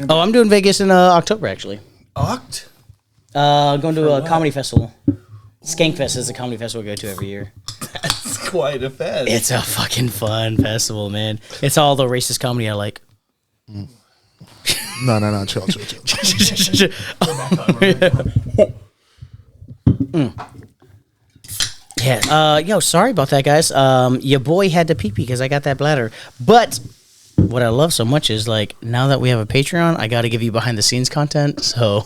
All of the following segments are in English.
Oh, I'm doing Vegas in October, actually. Going to a comedy festival. Skankfest is a comedy festival we go to every year. That's quite a fest. It's a fucking fun festival, man. It's all the racist comedy I like. No. Chill. Yeah. Yo, sorry about that, guys. Your boy had to pee because I got that bladder. But what I love so much is, like, now that we have a Patreon, I got to give you behind the scenes content. So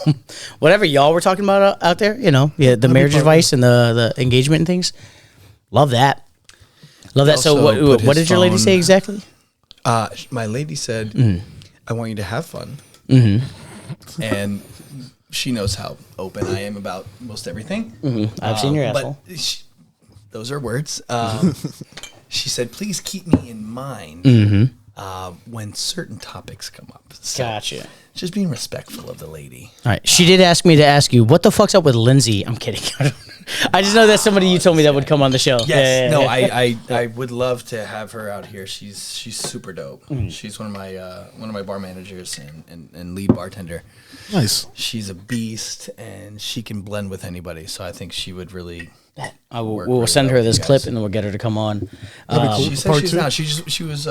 whatever y'all were talking about out there, the marriage advice and the engagement and things, love that. Love that. So what did your lady say exactly? My lady said, I want you to have fun. Mm-hmm. And she knows how open I am about most everything. Mm-hmm. I've seen your asshole. But those are words. She said, please keep me in mind when certain topics come up. So Gotcha. Just being respectful of the lady. All right. She did ask me to ask you, what the fuck's up with Lindsay? I'm kidding. I just know that's somebody you told me that would come on the show. Yes. I would love to have her out here. She's super dope. She's one of my bar managers and lead bartender. Nice. She's a beast, and she can blend with anybody. So I think she would really. We'll send her this clip, and then we'll get her to come on. She said she's not. She was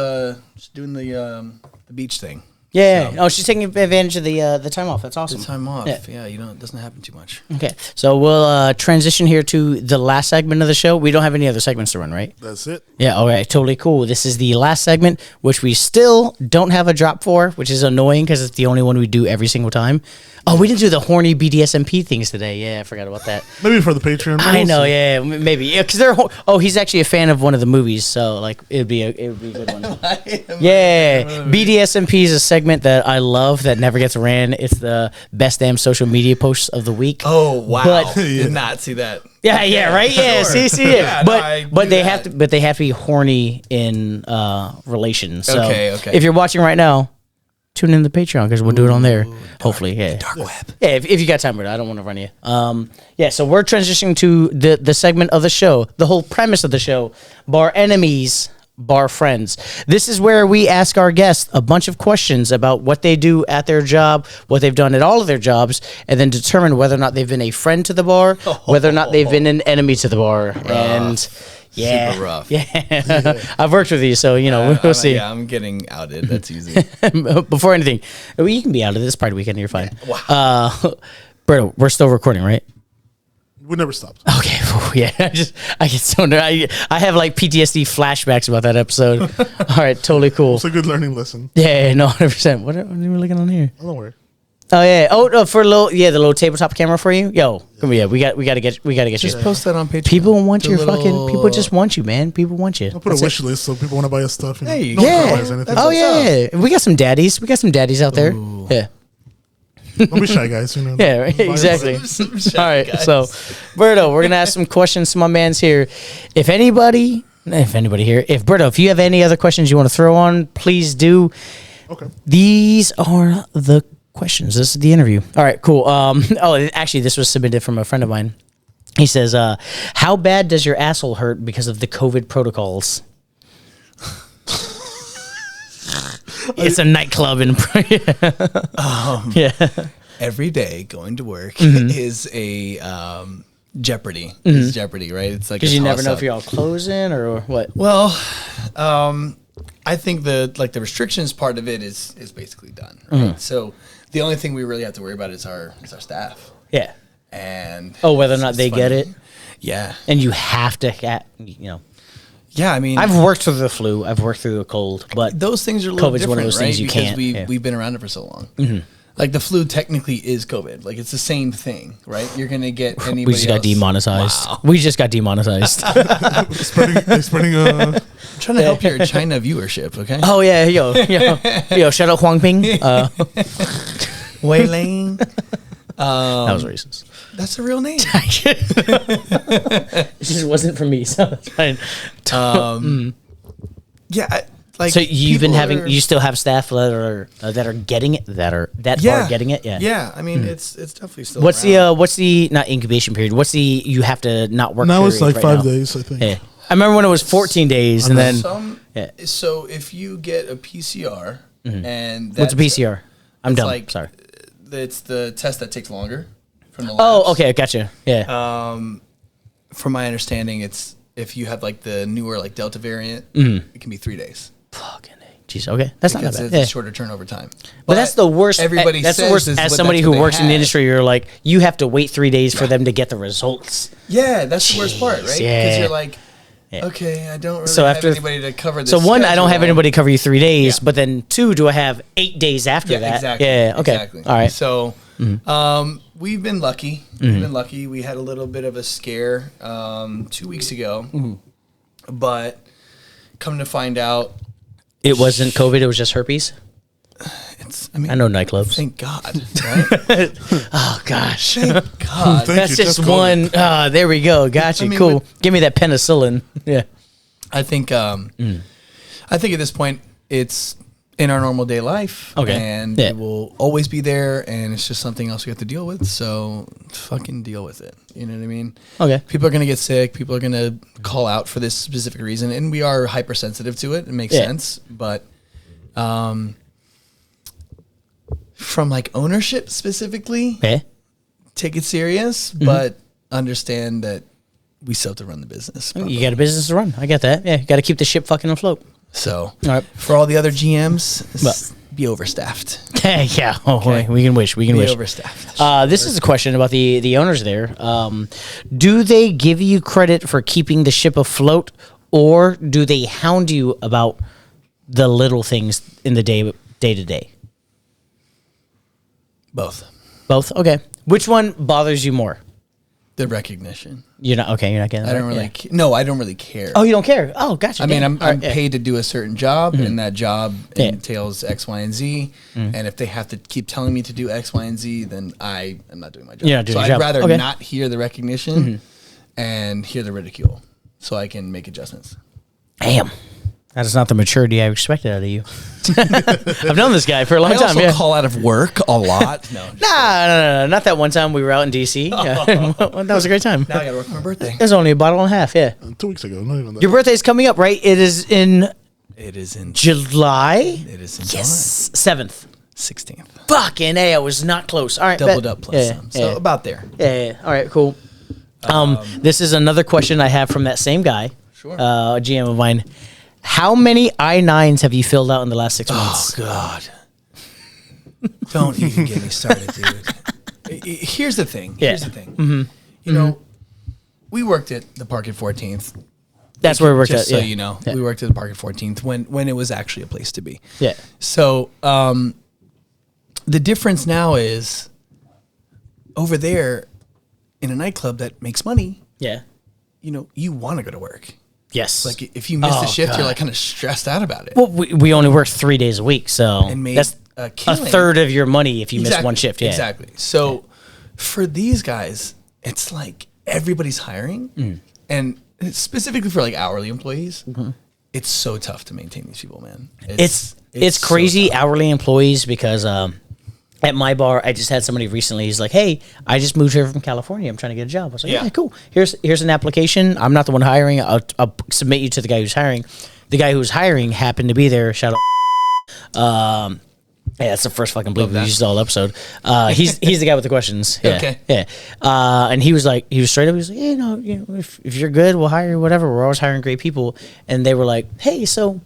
doing the beach thing. Yeah. So. Oh, she's taking advantage of the time off. That's awesome. The time off. Yeah. It doesn't happen too much. Okay. So we'll transition here to the last segment of the show. We don't have any other segments to run, right? That's it. Yeah. All right. Totally cool. This is the last segment, which we still don't have a drop for, which is annoying because it's the only one we do every single time. Oh, we didn't do the horny BDSMP things today. Yeah, I forgot about that. Maybe for the Patreon. I know, yeah, maybe. Yeah, because he's actually a fan of one of the movies, so like it would be a good one. Yeah, BDSMP is a segment that I love that never gets ran. It's the best damn social media posts of the week. Oh wow! Did not see that. Yeah, right. Yeah, sure. see it. Yeah, but they have to be horny in relations. So okay. If you're watching right now, tune in to the Patreon because we'll do it on there. Hopefully, yeah. Dark web. Yeah, if you got time, but I don't want to run you. So we're transitioning to the segment of the show, the whole premise of the show, Bar Enemies, Bar Friends. This is where we ask our guests a bunch of questions about what they do at their job, what they've done at all of their jobs, and then determine whether or not they've been a friend to the bar, whether or not they've been an enemy to the bar. And yeah, super rough. Yeah. I've worked with you, so we'll see. Yeah, I'm getting outed. That's easy. Before anything, you can be out of this Pride weekend. You're fine. Yeah. Wow. Berto, we're still recording, right? We never stopped. Okay. Yeah. I get so nervous. I have like PTSD flashbacks about that episode. All right. Totally cool. It's a good learning lesson. Yeah. No. 100%. What are we looking on here? Oh, don't worry. Oh yeah. Oh no, for the little tabletop camera for you. Yo, come here. We got to get you. Just post that on Patreon. People want your people just want you, man. People want you. I'll put a wish list so people want to buy us stuff. Hey, yeah. Oh yeah. We got some daddies. out there. Ooh. Yeah. Don't be shy, guys. Yeah, right, exactly. All right, guys. So, Berto, we're gonna ask some questions to my man's here. If anybody here, if you have any other questions you want to throw on, please do. Okay. These are the questions. This is the interview. All right, cool. Actually, this was submitted from a friend of mine. He says, "How bad does your asshole hurt because of the COVID protocols?" It's a nightclub in yeah. Every day going to work is a jeopardy. It's jeopardy, right? It's like because you never know if you're all closing or what. Well, I think the restrictions part of it is basically done. Right? So the only thing we really have to worry about is our staff. Yeah. And whether or not they get it. Yeah. And you have to Yeah, I mean, I've worked through the flu. I've worked through the cold, but those things are a little COVID's different, one of those things you because can't. We've been around it for so long. Like the flu technically is COVID. Like it's the same thing, right? You're gonna get anybody. We just got demonetized. Wow. We just got demonetized. spreading I'm trying to help your China viewership. Okay. Oh yeah, yo, shout out Huang Ping. Wei Ling. That was racist. That's a real name. It just wasn't for me, so that's fine. Yeah, like so you've been having, you still have staff that are getting it, that are getting it. Yeah. Yeah. I mean, it's definitely still. What's the not incubation period? What's the you have to not work? Now it's like right 5 now? days, I think. Yeah. I remember when it was 14 days, and then So if you get a PCR, and what's a PCR? I'm It's dumb. like- Sorry. It's the test that takes longer from the labs. Oh, okay, gotcha. Yeah. From my understanding, it's if you have like the newer like Delta variant, it can be 3 days. Fucking A. Jeez. Okay, that's not Because that it's bad. a Yeah. shorter turnover time. But that's the worst. Everybody That's the says worst. is As what- somebody that's who what they works in the have. industry, you're like, you have to wait 3 days for them to get the results. Yeah, that's the worst part, right? Because yeah. you're like, okay, I don't really So have after- anybody to cover this. So one, I don't have schedule. anybody cover you 3 days, Yeah. but then two, do I have 8 days after Yeah, that? exactly. Yeah. Okay. Exactly. All right. So, we've been lucky. We've been lucky. We had a little bit of a scare 2 weeks ago, but come to find out, It wasn't COVID. It was just herpes. it's. I mean, I know nightclubs. Thank God. Right? Oh gosh. Thank God. Thank That's you, just COVID. one. There we go. Gotcha. I mean, cool. with- Give me that penicillin. Yeah. I think. I think at this point, it's in our normal day life. Okay. And Yeah. it will always be there, and it's just something else we have to deal with. So fucking deal with it. You know what I mean? Okay. People are going to get sick. People are going to call out for this specific reason, and we are hypersensitive to it. It makes Yeah. sense, but from like ownership specifically, Yeah. take it serious, but understand that we still have to run the business. You got a business to run. I get that. Yeah. You got to keep the ship fucking afloat. So, All right. for all the other GMs, But- be overstaffed. Yeah. Oh, Okay. we can wish. We can Be wish. overstaffed. This is a question about the owners there. Do they give you credit for keeping the ship afloat, or do they hound you about the little things in the day to day? Both. Both. Okay. Which one bothers you more? The recognition. You're not okay. You're not getting. I that? don't really. Yeah. No, I don't really care. Oh, you don't care. Oh, gotcha. I mean, Yeah. I'm All right, yeah. paid to do a certain job, and that job Yeah. entails X, Y, and Z. And if they have to keep telling me to do X, Y, and Z, then I am not doing my job. You're not doing so your I'd job. rather Okay. not hear the recognition and hear the ridicule, so I can make adjustments. Damn. That is not the maturity I expected out of you. I've known this guy for a long I time. also Yeah. call out of work a lot. No, No, not that one time we were out in DC. Yeah. That was a great time. now I got to work for my birthday. It was only a bottle and a half. Yeah. 2 weeks ago, not even that. Your birthday's coming up, right? It is in It is in. July. It is in Yes, 7th. July 16th. Fucking A, I was not close. All right, Doubled bet. up plus some. So yeah. about there. Yeah. All right, cool. This is another question I have from that same guy, Sure. a GM of mine. How many I-9s have you filled out in the last 6 months? Oh God! Don't even get me started, dude. Here's the thing. Here's Yeah. the thing. You know, we worked at the Park at 14th. That's where we worked Just at. so yeah. you know, Yeah. we worked at the Park at 14th when it was actually a place to be. Yeah. So the difference now is over there in a nightclub that makes money. Yeah. You know, you want to go to work. Yes. Like if you miss Oh, the shift, God. you're like kind of stressed out about it. Well, we only work 3 days a week, so And made that's a a killing. third of your money if you miss one shift. Yeah. Exactly. So for these guys, it's like everybody's hiring, and specifically for like hourly employees, it's so tough to maintain these people, man. It's so crazy tough. hourly employees because at my bar, I just had somebody recently. He's like, "Hey, I just moved here from California. I'm trying to get a job." I was like, "Yeah, Yeah. cool. Here's an application. I'm not the one hiring. I'll submit you to the guy who's hiring." The guy who's hiring happened to be there. Shout out. Yeah, that's the first fucking bleep we used all episode. He's the guy with the questions. Yeah, Okay. Yeah. And he was straight up. He was like, you know, if you're good, we'll hire you. Whatever. We're always hiring great people. And they were like, "Hey, so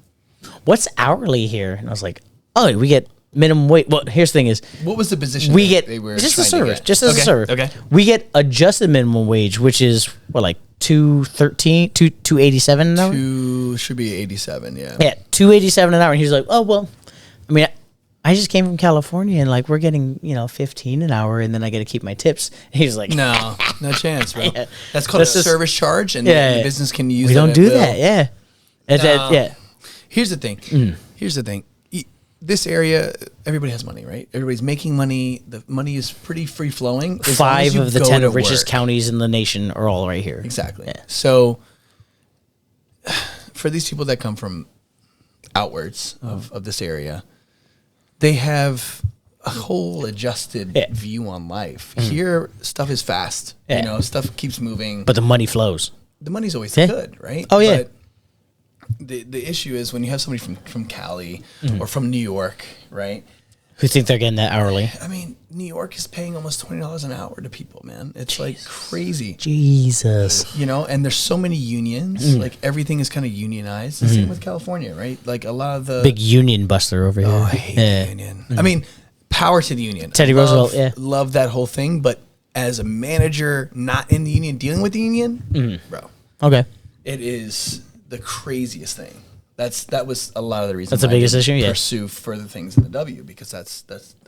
what's hourly here?" And I was like, "Oh, we get minimum wage." Well, here's the thing: is What was the position? we that get they were just a trying to service, get? just as a Okay, service. Okay. We get adjusted minimum wage, which is what, like $2.87 an hour. Should be 87. Yeah. Yeah, $2.87 an hour. And he's like, "Oh well, I mean, I just came from California, and like we're getting 15 an hour, and then I got to keep my tips." And he's like, No chance, bro. Yeah. That's called That's a just- service charge, and Yeah, the business can use. we that don't at do will. that." Yeah, No. yeah. Here's the thing. Here's the thing. This area, everybody has money, right? Everybody's making money. The money is pretty free flowing. 5 of the 10 richest counties in the nation are all right here. Exactly. Yeah. So, for these people that come from outwards of this area, they have a whole adjusted Yeah. view on life. Here, stuff is fast. Yeah. You know, stuff keeps moving. But the money flows. The money's always Yeah. good, right? Oh, yeah. But the issue is when you have somebody from Cali or from New York, right? Who think they're getting that hourly? I mean, New York is paying almost $20 an hour to people, man. It's like crazy. Jesus. You know, and there's so many unions. Like everything is kind of unionized. The same with California, right? Like a lot of the Big union buster over here. I hate the union. I mean, power to the union. Teddy Roosevelt, yeah. Love that whole thing, but as a manager not in the union dealing with the union, bro, Okay. it is the craziest thing. That was a lot of the reasons. That's the why I biggest didn't issue, yeah. Pursue further things in the W because that's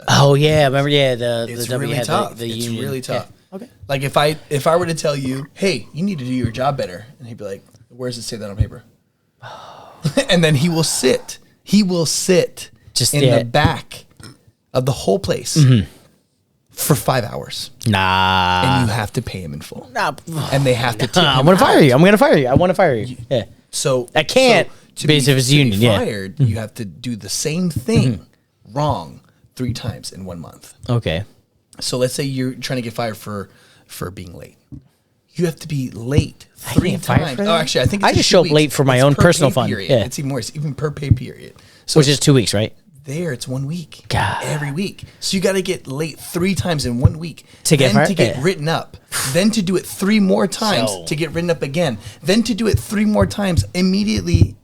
Oh yeah, remember? Yeah, the it's W really had tough. the It's union. really tough. Yeah. Okay. Like if I were to tell you, hey, you need to do your job better, and he'd be like, where does it say that on paper? And then he will sit Just, in yeah. the back of the whole place for 5 hours, Nah. and you have to pay him in full, Nah. and they have to. Tip I'm him gonna fire out. you. I'm gonna fire you. I want to fire you. Yeah. So I can't because if it's union, yeah. fired, you have to do the same thing wrong 3 times in 1 month. Okay. So let's say you're trying to get fired for being late. You have to be late 3 get fired times. for that? Oh, actually, I think it's I just show up 2 late weeks. for my It's own per personal pay fun. period. Yeah. It's even worse, even per pay period. So Which is 2 weeks, right? there, it's 1 week. God. Every week. So you got to get late 3 times in 1 week. To get then fired? to get Yeah. written up. Then to do it 3 more times So- to get written up again. Then to do it 3 more times immediately.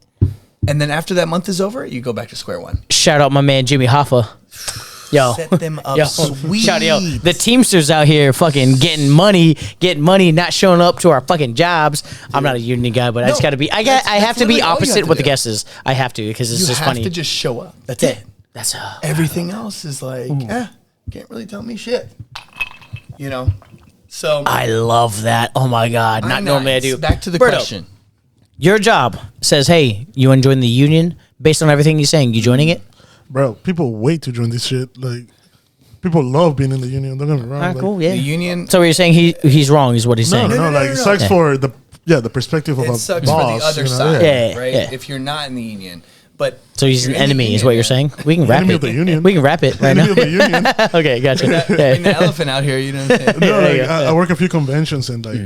And then after that month is over, you go back to square one. Shout out my man Jimmy Hoffa. Yo, Set them up sweet. Shout out, yo, the Teamsters out here fucking getting money, not showing up to our fucking jobs. I'm not a union guy, but I just got to be. I that's have to be literally all you opposite have to what the do. guest is. I have to because it's You just have funny. to just show up. That's Yeah. it. That's Everything else is like, can't really tell me shit. You know? So I love that. Oh my god, not normally I do. Back to the Berto, question. Your job says, hey, you want to join the union? Based on everything he's saying, you joining it? Bro, people wait to join this shit. Like, people love being in the union. Don't get me wrong. Ah, like, cool, yeah. The union So you're saying he's wrong is what he's No, saying. no, like, it sucks for the perspective of it a sucks boss. for the other you know? side, Yeah, right? yeah. If you're not in the union. But So he's an you're in the enemy, is union, what you're man. saying. We can wrap Enemy it. of the union. We can wrap it right Enemy now. of the union. Okay, gotcha. Bring the Yeah. elephant out here, you know what I'm saying? No, There like, you go. I work a few conventions and like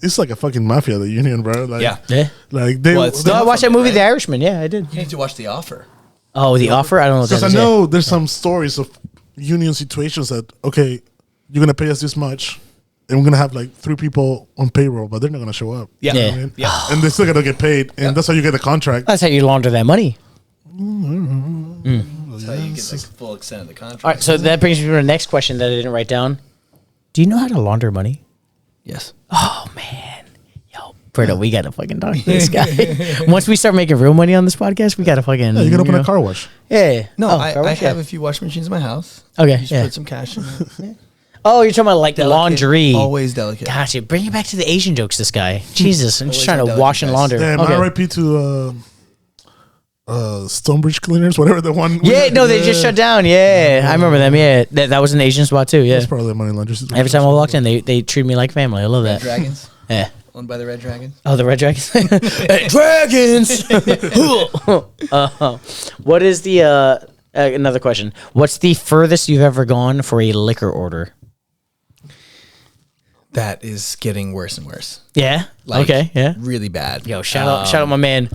it's like a fucking mafia, the union, bro. Like, Yeah. Yeah. like they. Well, it's No, I watched that From it, movie, right? The Irishman. Yeah, I did. You need to watch The Offer. Oh, The Offer? I don't know what that Because is. I yeah. know there's some stories of union situations that okay, you're gonna pay us this much, and we're gonna have like 3 people on payroll, but they're not gonna show up. Yeah. You know Yeah. what I mean? Yeah. And they still gotta get paid, and that's how you get the contract. That's how you launder that money. That's how you get the full extent of the contract. All right, so that brings me to the next question that I didn't write down. Do you know how to launder money? Yes. Oh, man. Yo, Berto, we got to fucking talk to this guy. Once we start making real money on this podcast, we got to fucking... Yeah, you can open know. a car wash. Yeah. No, Oh, I car wash, have yeah. a few washing machines in my house. Okay, You just yeah. put some cash in it. Oh, you're talking about like Delicate, laundry. Always delicate. Gotcha. Bring it back to the Asian jokes, this guy. Jesus, I'm just Always trying to delicate, wash and guys. launder. Damn, Okay. RIP to Stonebridge Cleaners, whatever the one. Yeah, no, they just shut down. Yeah, I remember them. Yeah, that was an Asian spot too. Yeah. That's probably a money laundry. Every time I walked in, they treat me like family. I love Red that. Dragons. Yeah. Owned by the Red Dragons. Oh, the Red Dragons. Hey, Dragons. What is the another question? What's the furthest you've ever gone for a liquor order? That is getting worse and worse. Yeah. Like, okay. Yeah. Really bad. Yo, shout out, my man.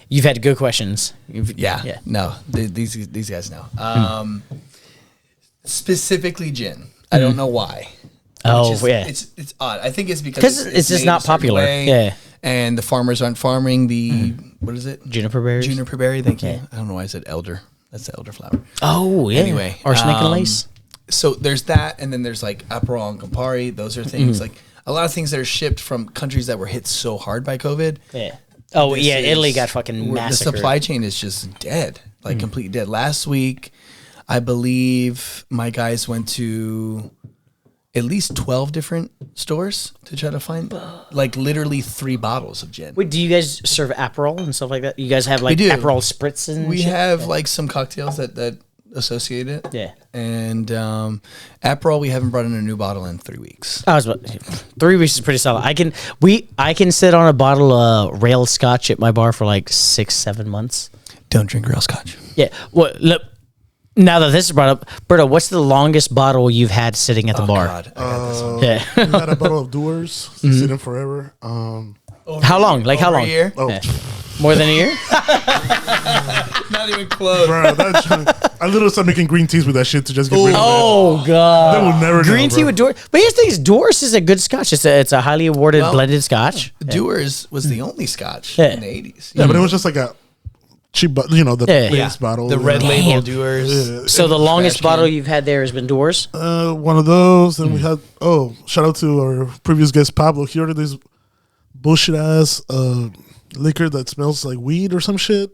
You've had good questions. Yeah. Yeah. No, these guys know. Specifically gin. I don't know why. Oh, Which is- yeah. It's odd. I think it's because 'Cause it's just made not a certain popular. way, Yeah. And the farmers aren't farming the what is it? Juniper berries. Juniper berry. Thank you. Yeah. I don't know why I said elder. That's the elder flower. Oh, yeah. Anyway, arsenic and lace. So there's that, and then there's like Aperol and Campari. Those are things like a lot of things that are shipped from countries that were hit so hard by COVID. Yeah. Oh, This yeah. Italy is- got fucking the massacred. supply chain is just dead, like completely dead. Last week, I believe my guys went to at least 12 different stores to try to find like literally 3 bottles of gin. Wait, do you guys serve Aperol and stuff like that? You guys have like do. Aperol spritz and We shit? have like some cocktails that associate it. Yeah. And Aperol, we haven't brought in a new bottle in 3 weeks. I was about 3 weeks is pretty solid. I can sit on a bottle of rail scotch at my bar for like 6-7 months. Don't drink real scotch. Yeah. Well, look. Now that this is brought up, Berto, what's the longest bottle you've had sitting at the bar? God, I got this one. Yeah. We had a bottle of Doers sitting forever. How long? Like how Over a long? year? Oh, Yeah. More than a year? Not even close. Bro, I literally started making green teas with that shit to just get rid of it. Oh god, They will never green know, tea bro. with Doors. But here's the thing: is Doors is a good Scotch. It's a highly awarded blended Scotch. Dewar's was the only Scotch Yeah. in the 80s. Yeah, but it was just like a cheap, the base bottle. The red label Damn. Dewar's. So the longest trash can. bottle you've had there has been Doors. One of those, and we had. Oh, shout out to our previous guest Pablo. He ordered this bullshit ass liquor that smells like weed or some shit.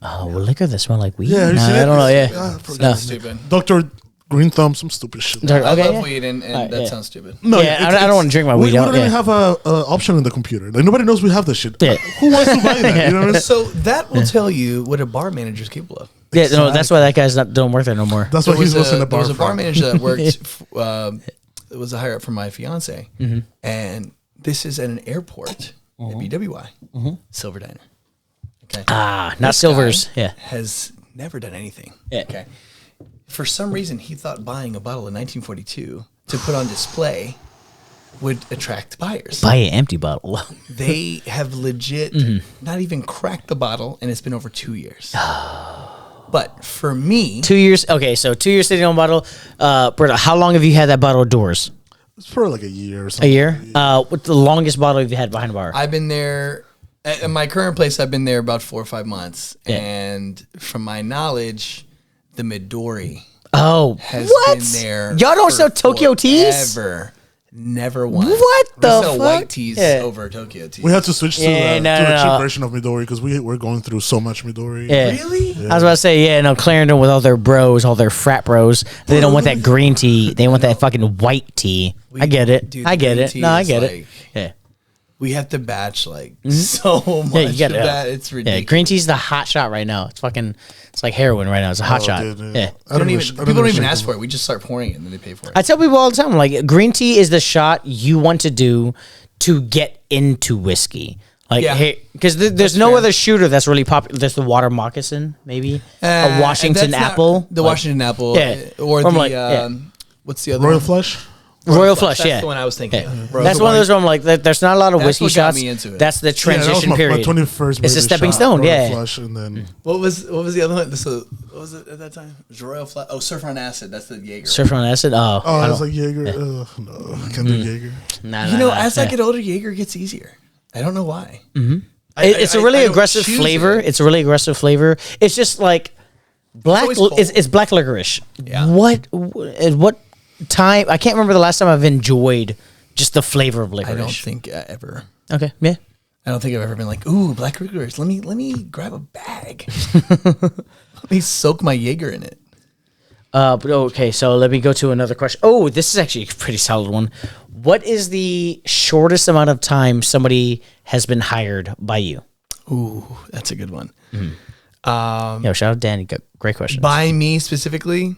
Oh, liquor that smell like weed. Yeah, you no, seen I it? don't know. Yeah, Ah, I forgot. No. Stupid. Dr. Green Thumb, some stupid shit. Dark- I okay, love yeah. weed, and Alright, that yeah. sounds stupid. No, Yeah, I don't wanna drink my we weed out, don't even yeah. have a option in the computer. Like nobody knows we have this shit. Yeah. Who wants to buy that? You know what I mean? So that will tell you what a bar manager is capable of. Yeah, no, that's why that guy's don't work there no more. That's why he's listening to There bar. was a bar from. manager that worked. It was a higher up for my fiance, and this is at an airport at BWI, Silver Diner. Okay, Ah, not This Silvers. guy Yeah. has never done anything. Yeah. Okay, for some reason he thought buying a bottle of 1942 to put on display would attract buyers. Buy an empty bottle. They have legit not even cracked the bottle, and it's been over 2 years. But for me, 2 years. Okay, so 2 years sitting on a bottle. Berta, how long have you had that bottle of Doors? It's for like a year or A something. year. What's the longest bottle you've had behind the bar? I've been there at my current place. I've been there about 4 or 5 months, Yeah. and from my knowledge, the Midori Oh, has what? been there. Y'all don't for sell Tokyo teas? Ever, never once. What We the sell fuck? white teas Yeah. over Tokyo teas. We had to switch to Yeah, the, no, to the no, cheap no. version of Midori because we're going through so much Midori. Yeah. Really? I was about to say, yeah, no, Clarendon with all their bros, all their frat bros, they don't want that green tea. They want that fucking white tea. I get it. Dude, I the get green it. tea No, I is get it. like- Yeah. We have to batch like so much Mm-hmm. Yeah, you get of it. that. It's ridiculous. Yeah, green tea's the hot shot right now. It's fucking, it's like heroin right now. It's a hot Oh, shot. dude, Yeah. I don't even, People don't even ask for it. We just start pouring it and then they pay for it. I tell people all the time, like, green tea is the shot you want to do to get into whiskey. Like, Yeah. hey, because there's no other shooter that's really popular. There's the water moccasin, maybe a Washington that's not- apple, the Like, Washington apple, Yeah. or I'm the like, yeah. what's the other Royal one? Flush. Royal Flush. That's Yeah, the one I was thinking. Yeah. of. Royal That's one of Flush. those where I'm like, there's not a lot of That's whiskey what got shots. me into it. That's the Yeah, that transition was my period. 21st. It's a birthday stepping shot, stone, Royal yeah. Flush, and then What was the other one? So what was it at that time? It was Royal Flush. Oh, Surfer on Acid. That's the Jaeger. Surf on acid. Oh, I I was don't- like Jaeger. No, I can't do Jaeger. nah, You know, nah, as yeah. I get older, Jaeger gets easier. I I don't know why. It's a really I don't aggressive choose flavor. it. It's a really aggressive flavor. It's just like black. always cold. It's black licorice. Yeah. What time? I can't remember the last time I've enjoyed just the flavor of licorice. I don't think ever. Okay. Yeah. I don't think I've ever been like, ooh, black licorice. Let me grab a bag. Let me soak my Jaeger in it. But okay, so let me go to another question. Oh, this is actually a pretty solid one. What is the shortest amount of time somebody has been hired by you? Ooh, that's a good one. Yo, shout out Danny. Great question. By me specifically,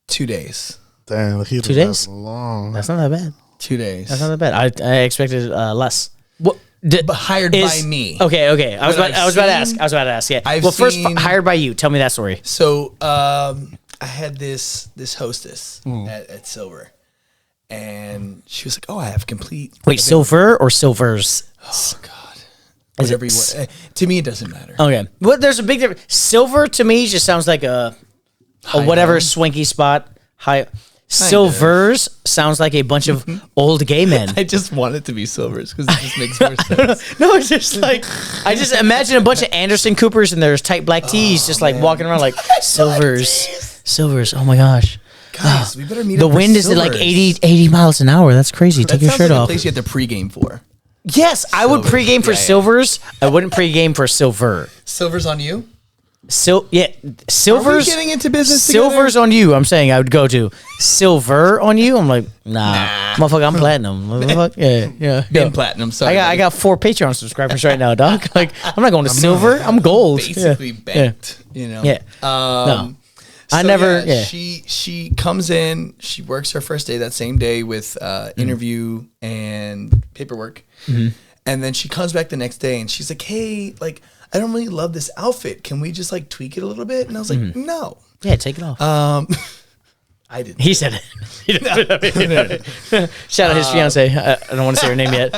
2 days. Damn, he 2 days? long. That's not that bad. 2 days. That's not that bad. I expected less. What? But hired by me. Okay. I was What about I've to ask. seen- I was about to ask. Yeah. I've well, first seen- hired by you. Tell me that story. So I had this hostess at Silver, and she was like, "Oh, I have complete." Wait, silver or silvers? Oh God. Is Whatever it you want. To me, it doesn't matter. Okay. Well, there's a big difference. Silver to me just sounds like a whatever end. swanky spot. High. Silvers sounds like a bunch of old gay men. I just want it to be Silvers because it just makes more sense. No, it's just like I just imagine a bunch of Anderson Coopers and there's tight black tees just like walking around like silvers. Silvers. Oh my gosh. Guys, we better meet. The up for wind is at like Silvers. 80 miles an hour. That's crazy. That Take your sounds shirt like a off. place you have to pregame for. Yes, I would Silvers. pregame for Yeah, yeah. silvers. I wouldn't pregame for silver. Silvers on you. Yeah, Are we silvers. getting into business together? Silvers on you. I'm saying I would go to silver on you. I'm like, nah. Motherfucker, I'm platinum. Motherfucker. Yeah. Been platinum. Sorry, I got 4 Patreon subscribers right now, dog. Like, I'm not going to silver. I'm gold. basically Yeah. banked. You know. Yeah. No. I so never- yeah. She comes in. She works her first day that same day with interview and paperwork, and then she comes back the next day and she's like, "Hey, like I don't really love this outfit. Can we just like tweak it a little bit?" And I was like, "No." Yeah, take it off. I didn't. He said it. Shout out his fiance. I don't want to say her name yet.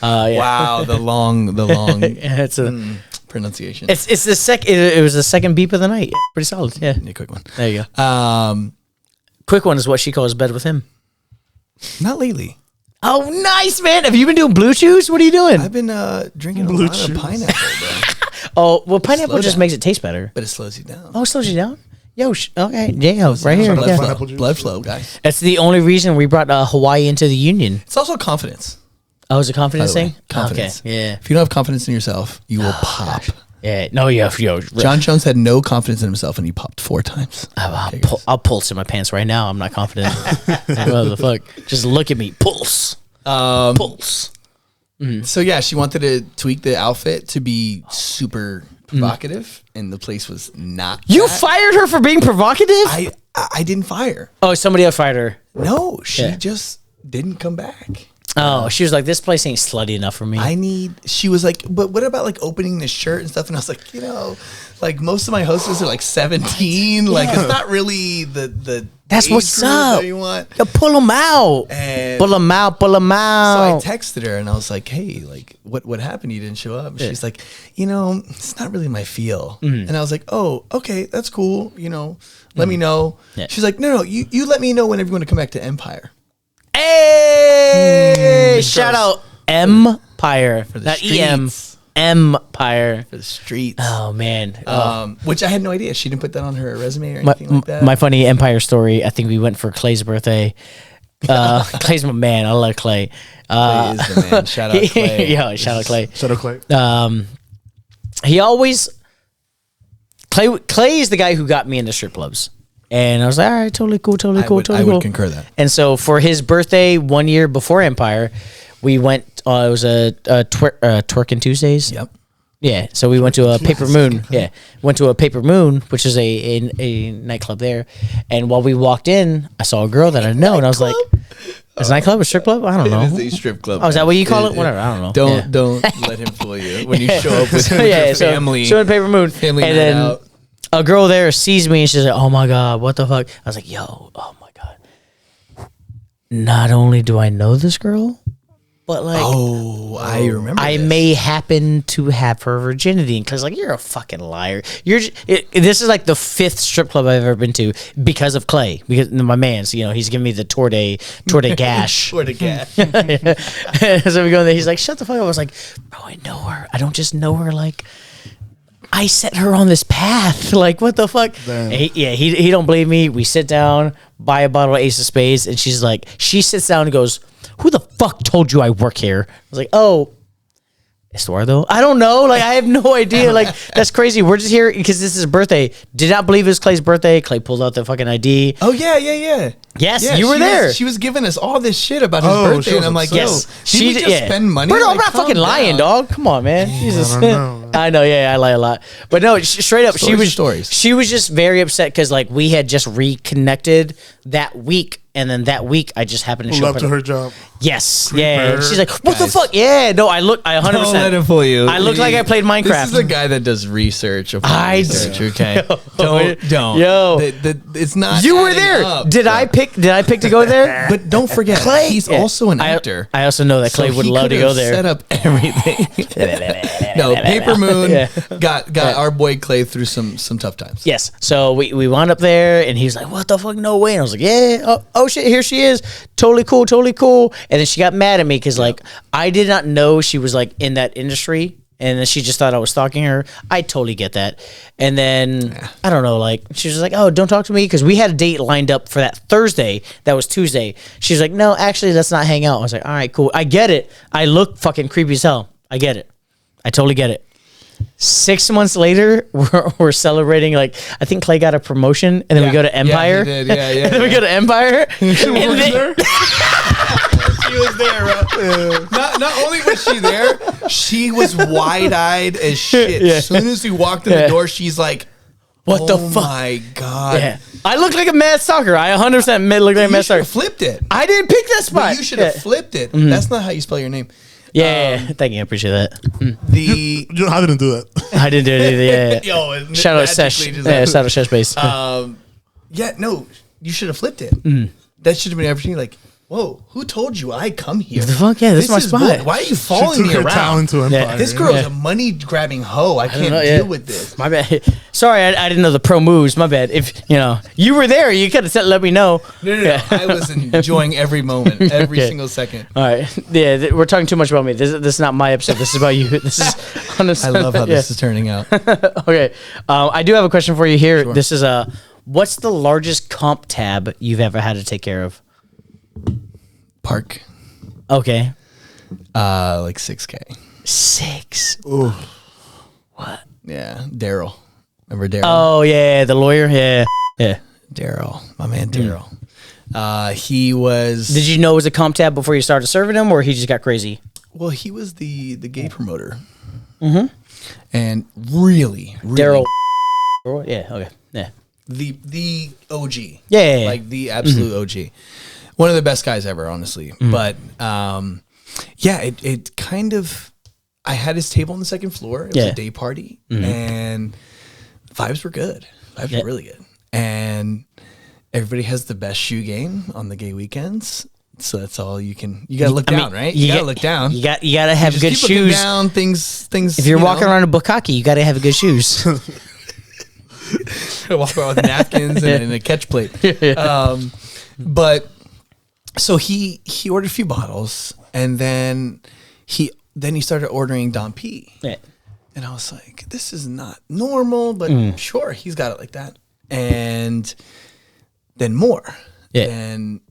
Yeah. Wow, the long. Yeah, it's a pronunciation. It's the it was the second beep of the night. Pretty solid. Yeah. A quick one. There you go. Quick one is what she calls bed with him. Not lately. Oh, nice, man. Have you been doing blue chews? What are you doing? I've been drinking Blue a lot chews. of pineapple, bro. Oh, well, pineapple Slow just down. makes it taste better. But it slows you down. Oh, it slows you down? Yo, okay. Yeah, right here. Blood Yeah. flow. Pineapple juice. Blood flow, guys. That's the only reason we brought Hawaii into the union. It's also confidence. Oh, is it By confidence the way. thing? Confidence. Okay. Yeah. If you don't have confidence in yourself, you will pop. Yeah. No, yo. John Jones had no confidence in himself, and he popped 4 times. I'll pulse in my pants right now. I'm not confident. What the fuck? Just look at me. Pulse. Pulse. So yeah, she wanted to tweak the outfit to be super provocative, and the place was not. You that. fired her for being provocative? I didn't fire. Oh, somebody else fired her. No, she Yeah. just didn't come back. Oh, she was like, this place ain't slutty enough for me. She was like, but what about like opening the shirt and stuff? And I was like, like most of my hostesses are like 17. Like it's not really the That's age what's group up. that you want. Yo, pull them out. And Pull them out. Pull them so I out. texted her and I was like, hey, like what happened? You didn't show up. And she's like, it's not really my feel. And I was like, oh, okay, that's cool. Let me know. Yeah. She's like, no, you let me know whenever you want to come back to Empire. Hey, shout out Empire. the Not EM. streets. Empire. For the streets. Oh, man. Which I had no idea. She didn't put that on her resume or my, anything like that. my funny Empire story. I think we went for Clay's birthday. Clay's my man. I love Clay. Clay is the man. Shout out Clay. Yeah, shout out Clay. Shout out Clay. He always Clay is the guy who got me into strip clubs, and I was like, all right, totally cool, totally cool, totally I cool. would concur that. And so for his birthday 1 year before Empire, we went. It was a twerking Tuesdays. Yep. Yeah, so we went to a Paper Moon. Yeah, went to a Paper Moon, which is a nightclub there. And while we walked in, I saw a girl that I know, and I was like, "Is a nightclub a strip club? I don't know." It is a strip club. Oh, is that what you call it? Whatever. I don't know. Don't let him fool you when you show up with, So, with yeah, your family. So in Paper Moon, family and night then out. a girl there sees me and she's like, "Oh my god, what the fuck?" I was like, "Yo, oh my god." Not only do I know this girl, but like, I remember. I this. may happen to have her virginity. And Clay's like, "You're a fucking liar." This is like the 5th strip club I've ever been to because of Clay, because my man's, he's giving me the tour de gash. Swear to God. So we go there. He's like, "Shut the fuck up." I was like, "Bro, I know her. I don't just know her. Like, I set her on this path. Like, what the fuck?" Damn. And he don't believe me. We sit down, buy a bottle of Ace of Spades, and she's like, she sits down and goes, "Who the fuck told you I work here?" I was like, "Oh, Eduardo? I don't know. Like, I have no idea. Like, that's crazy. We're just here because this is his birthday." Did not believe it was Clay's birthday. Clay pulled out the fucking ID. Oh yeah. Yes, Yeah, you were she there. she was giving us all this shit about his Oh, birthday, she and I'm was like, yo, upset. did we just spend money? Bro, I'm Like, not calm fucking lying, down. dog. Come on, man. Jesus. I don't know. I know, yeah, I lie a lot. But no, straight up, Stories are stories. she was just very upset because like we had just reconnected that week, and then that week I just happened to show Love up. to her job. Yes, Creeper. yeah. She's like, "What the Guys. fuck?" Yeah, no, I 100%. Don't let him fool you. I look like I played Minecraft. This is a guy that does research. Upon I research, do. okay. Don't. Yo. It's not. You were adding there. up, Did bro. I pick to go there? But don't forget, Clay- he's Yeah. also an actor. I also know that Clay So would he love to could go have there. Set up everything. No, Paper Moon Yeah. got our boy Clay through some tough times. Yes. So we wound up there, and he was like, "What the fuck? No way!" And I was like, "Yeah. Oh shit, here she is. Totally cool, totally cool." And then she got mad at me because like I did not know she was like in that industry, and then she just thought I was stalking her. I totally get that. And then I don't know, like she was like, "Oh, don't talk to me," because we had a date lined up for that Thursday. That was Tuesday. She was like, "No, actually, let's not hang out." I was like, "All right, cool. I get it. I look fucking creepy as hell. I get it. I totally get it." 6 months later, we're celebrating. Like I think Clay got a promotion, and then we go to Empire. Yeah, he did. Yeah, And then we go to Empire. and She was then- there. She was there, bro. Not only was she there, she was wide-eyed as shit. Yeah. As soon as we walked in Yeah. the door, she's like, What the "Oh fuck?" my god!" Yeah. I look like a mad stalker. I 100% look like a You mad should have stalker. flipped it. I didn't pick that spot. But you should have flipped it. That's not how you spell your name. Yeah, thank you. I appreciate that. The I didn't do that. I didn't do it either. Yeah. yo, it Shout out magically Sesh. just Yeah, happened. shout out Sesh Base. Yeah, no, you should have flipped it. That should have been everything. Like, whoa, who told you I come here? The fuck? Yeah, this is my spot. Why are you She following took me her around? talent to Empire. Yeah. This girl is a money grabbing hoe. I can't know, yeah. deal with this. My bad. Sorry, I didn't know the pro moves. My bad. If you were there, you could have let me know. No. I was enjoying every moment, every single second. All right. Yeah, we're talking too much about me. This is not my episode. This is about you. This is honestly. I love how this is turning out. Okay. I do have a question for you here. Sure. This is what's the largest comp tab you've ever had to take care of? Park. Okay. Like 6K. 6. Ooh. What? Yeah, Daryl. Remember Daryl? Oh yeah, the lawyer. Yeah. Daryl, my man Daryl. He was. Did you know it was a comp tab before you started serving him, or he just got crazy? Well, he was the gay promoter. Mm-hmm. And really, Daryl. Yeah. Okay. Yeah. The OG. Yeah. Like the absolute OG. One of the best guys ever, honestly. But yeah, it kind of. I had his table on the second floor. It was a day party, and vibes were good. Vibes were really good, and everybody has the best shoe game on the gay weekends. So that's all you can. You gotta look down, right? You gotta look down. You gotta have Just good keep looking shoes. down things. If you're walking around a bukkake, you gotta have good shoes. walk around with napkins and a catch plate. But so he ordered a few bottles, and then he started ordering Dom P. Yeah. And I was like, this is not normal, but sure, he's got it like that. And then more. Yeah. And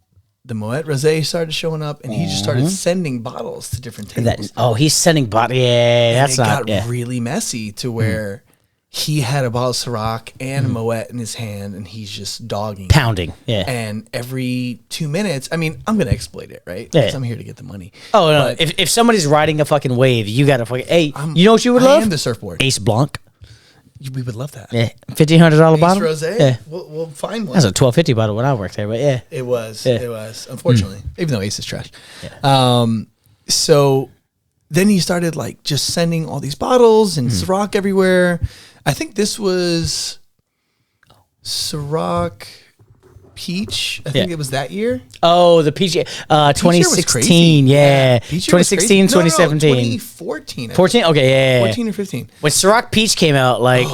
the Moet Rosé started showing up, and he just started sending bottles to different tables. He's sending bottle. Yeah, And that's it not. got really messy to where he had a bottle of Ciroc and a Moet in his hand, and he's just dogging. Pounding. Yeah. And every 2 minutes, I mean, I'm going to exploit it, right? Yeah. Because I'm here to get the money. Oh, no. But If somebody's riding a fucking wave, you got to fucking. Hey, you know what you would love? I am the surfboard. Ace Blanc. We would love that. Yeah. $1,500 bottle. Ace Rosé? Yeah. We'll find one. That's a $12.50 bottle when I worked there, but yeah. It was. Yeah. It was. Unfortunately, even though Ace is trash. Yeah. So then he started like just sending all these bottles and Ciroc everywhere. I think this was Ciroc Peach. I think it was that year. Oh, the peach. 2016. Yeah. 2016, 2017. 2014. 14? Okay, yeah. 14 or 15. When Ciroc Peach came out, like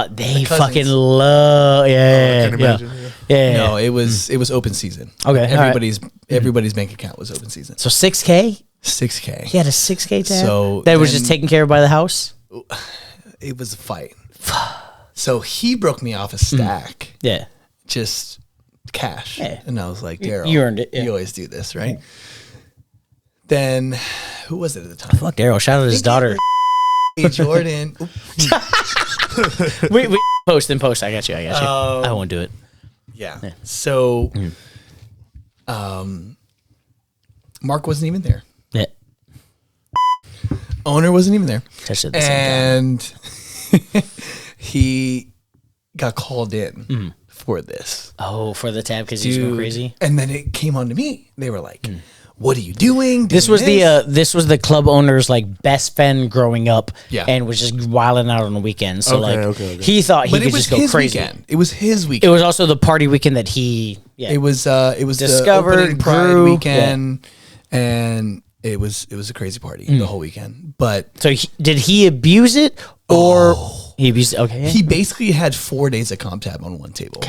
they fucking love. Yeah. I can imagine. Yeah. No, it was open season. Okay, Everybody's bank account was open season. So 6K? 6K. He had a 6K tab? So that was just taken care of by the house? It was a fight. So he broke me off a stack. Yeah. Just cash. Yeah. And I was like, Daryl, You earned it, yeah. You always do this, right? Then who was it at the time? Fuck Daryl. Shout out his daughter. Jordan. we post. I got you. I won't do it. Yeah. So Mark wasn't even there. Yeah. Owner wasn't even there. Touched it at the same time. And he got called in for this. Oh, for the tab because he's going crazy. And then it came on to me. They were like, "What are you doing?" This was the club owner's like best friend growing up, and was just wilding out on the weekends. So he thought he could just go crazy. Weekend. It was his It weekend. was also the party weekend that he. Yeah. It was Discovered, the opening Pride grew, weekend, and it was a crazy party the whole weekend. But so did he abuse it or he abused it? Okay, he basically had 4 days of comp tab on one table,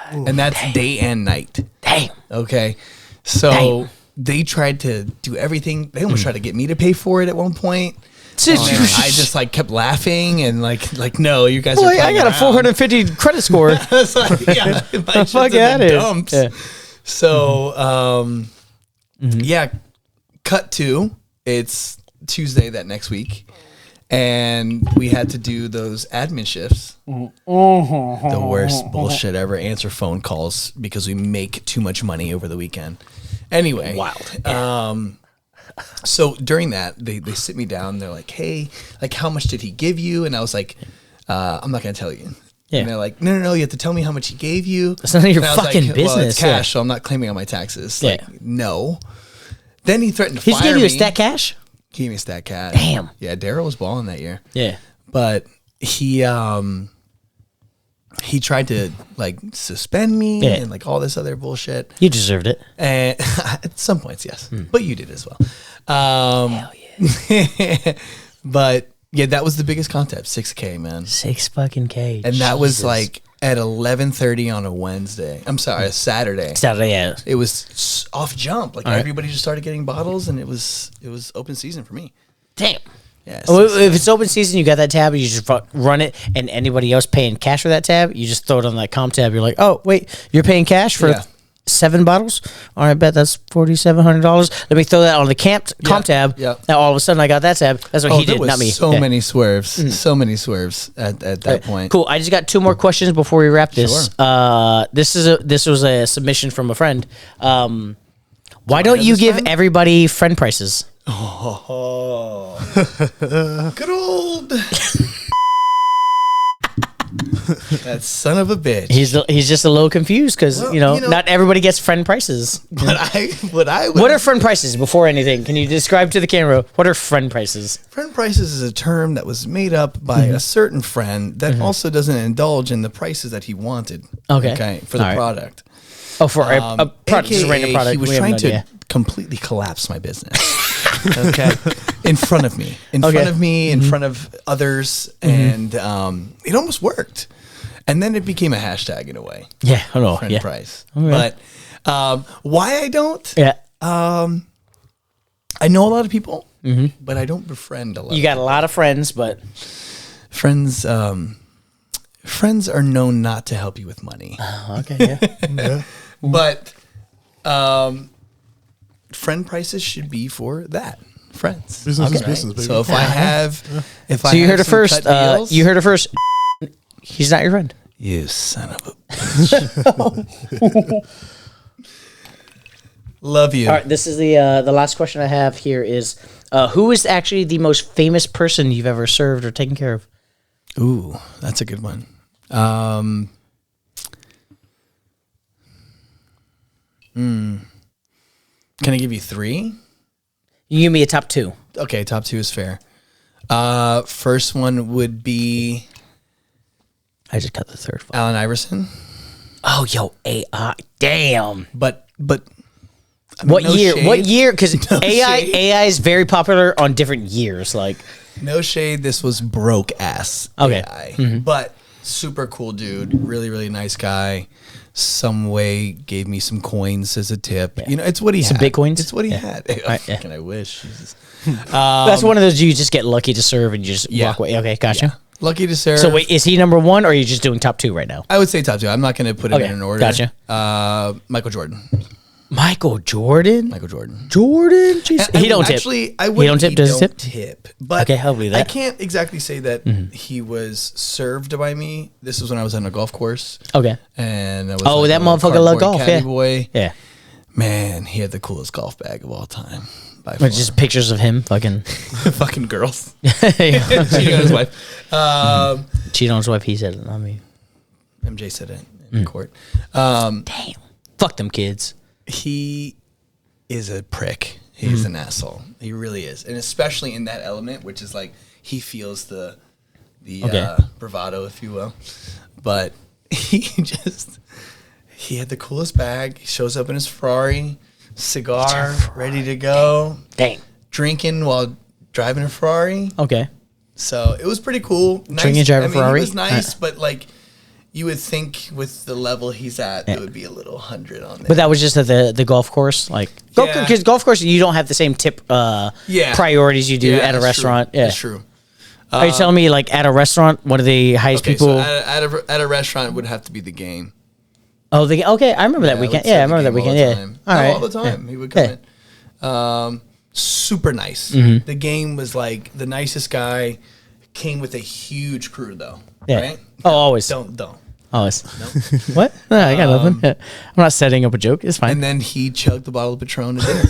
and that's day and night. Damn. Okay, so they tried to do everything. They almost tried to get me to pay for it at one point. I just like kept laughing and like no, you guys are. I got a 450 credit score. It's like, yeah, my fuck shit's in the it. dumps. Yeah. So yeah, cut to it's Tuesday that next week, and we had to do those admin shifts. The worst bullshit ever. Answer phone calls because we make too much money over the weekend. Anyway, wild. So during that, they sit me down. They're like, "Hey, like, how much did he give you?" And I was like, "I'm not gonna tell you." Yeah. And they're like, "No, you have to tell me how much he gave you." That's none of your And I was fucking like, business. Well, it's cash, so I'm not claiming on my taxes. Yeah. Like, no. Then he threatened to He fire just me. gave you a stat cash? He gave me a stat cash. Damn. Yeah, Daryl was balling that year. Yeah. But he he tried to like suspend me Yeah. and like all this other bullshit. You deserved it. And at some points, yes, but you did as well. Hell yeah. But yeah, that was the biggest contest, 6K, man. 6 fucking K. And that was like at 11:30 on a Wednesday. I'm sorry, a Saturday. Saturday, yeah. It was off jump. Like everybody just started getting bottles, and it was open season for me. Damn. Yeah. If it's open season, you got that tab, you just run it, and anybody else paying cash for that tab, you just throw it on that comp tab. You're like, oh, wait, you're paying cash for 7 bottles? All right, bet that's $4,700. Let me throw that on the comp tab. Yeah. Now, all of a sudden, I got that tab. That's what he did, not me. So Yeah. many swerves. So many swerves at that point. Cool. I just got 2 more questions before we wrap this. Sure. This was a submission from a friend. Why don't have you this give friend? everybody friend prices? Oh, good old. That son of a bitch. He's just a little confused because Well, not everybody gets friend prices. What What are friend prices? Before anything, can you describe to the camera what are friend prices? friend prices is a term that was made up by a certain friend that also doesn't indulge in the prices that he wanted. Okay. For the All right. product. Oh, for a product, just a random AKA, product. He was We have trying no to idea. completely collapse my business. Okay, in front of me, in Okay. front of me, in front of others, and it almost worked. And then it became a hashtag in a way, Yeah, I know. friend Yeah, price. Okay. But why I don't? yeah. I know a lot of people, but I don't befriend a lot. You got a lot of friends, but friends. Friends are known not to help you with money. okay, yeah. Yeah. But friend prices should be for that. Friends. Business is Right? business, baby. So if I have So you heard it first. You heard it first. He's not your friend. You son of a bitch. Love you. All right, this is the last question I have here is who is actually the most famous person you've ever served or taken care of? Ooh, that's a good one. Can I give you 3? You give me a top 2. Okay, top 2 is fair. First one would be I just cut the third. Allen Iverson. Oh, yo, AI. Damn. But I mean, What no year? shade. What year? Because No AI shade. AI is very popular on different years. Like, No shade. This was broke ass. Okay. AI. But super cool dude. Really, really nice guy. Some way gave me some coins as a tip. You know, it's what he Some had. Bitcoins? It's what he had. Oh, Right, yeah. fucking I wish. Jesus. that's one of those you just get lucky to serve and you just Yeah. walk away. Okay, gotcha. Lucky to serve. So wait, is he number 1 or are you just doing top 2 right now? I would say top 2. I'm not going to put it Okay, in an order. gotcha. Michael Jordan. Michael Jordan? Michael Jordan. Jordan? Jeez. And He don't tip. actually, I He wouldn't. don't tip? Does he tip? tip? But Okay, I'll believe that. I can't exactly say that he was served by me. This was when I was on a golf course. Okay. And I was Oh, like that a little motherfucker loved cardboard golf, caddy yeah. boy. Yeah. Man, he had the coolest golf bag of all time. By But far. just pictures of him fucking fucking girls. Cheating on his wife. cheat on his wife. He said it, not me. MJ said it in court. Damn. Fuck them kids. He is a prick. He's an asshole. He really is, and especially in that element, which is like he feels the Okay. bravado, if you will. But he had the coolest bag. He shows up in his Ferrari, cigar, ready to go, Dang. drinking while driving a Ferrari. Okay. So it was pretty cool. Nice. Drinking, driving I mean, Ferrari? He was nice, but like you would think with the level he's at, it would be a little 100 on there. But that was just at the golf course, like Yeah. because golf course you don't have the same tip priorities you do at a that's restaurant. True. Yeah, That's true. Are you telling me like at a restaurant, one of the highest Okay, people? so at a restaurant it would have to be the game. Okay, I remember that I weekend. would Yeah, I serve the remember that game all weekend. the Yeah, time. all No, right, all the time. Yeah. He would come Yeah. in. Super nice. Mm-hmm. The game was like the nicest guy. Came with a huge crew though. Yeah. Right? Oh, always. Don't. Always. What? No, I got nothing. I'm not setting up a joke. It's fine. And then he chugged the bottle of Patron to dinner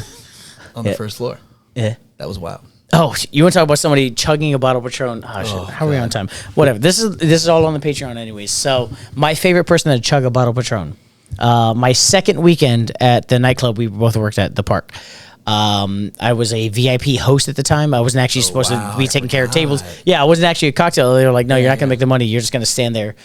on the Yeah. first floor. Yeah. That was wild. Oh, you want to talk about somebody chugging a bottle of Patron? Oh, shit. How are we on time? Whatever. This is all on the Patreon anyways. So my favorite person to chug a bottle of Patron. My second weekend at the nightclub we both worked at, the Park. I was a VIP host at the time. I wasn't actually supposed to be taking care of tables. forgot. Yeah, I wasn't actually a cocktail. They were like, no, you're not gonna make the money. You're just gonna stand there.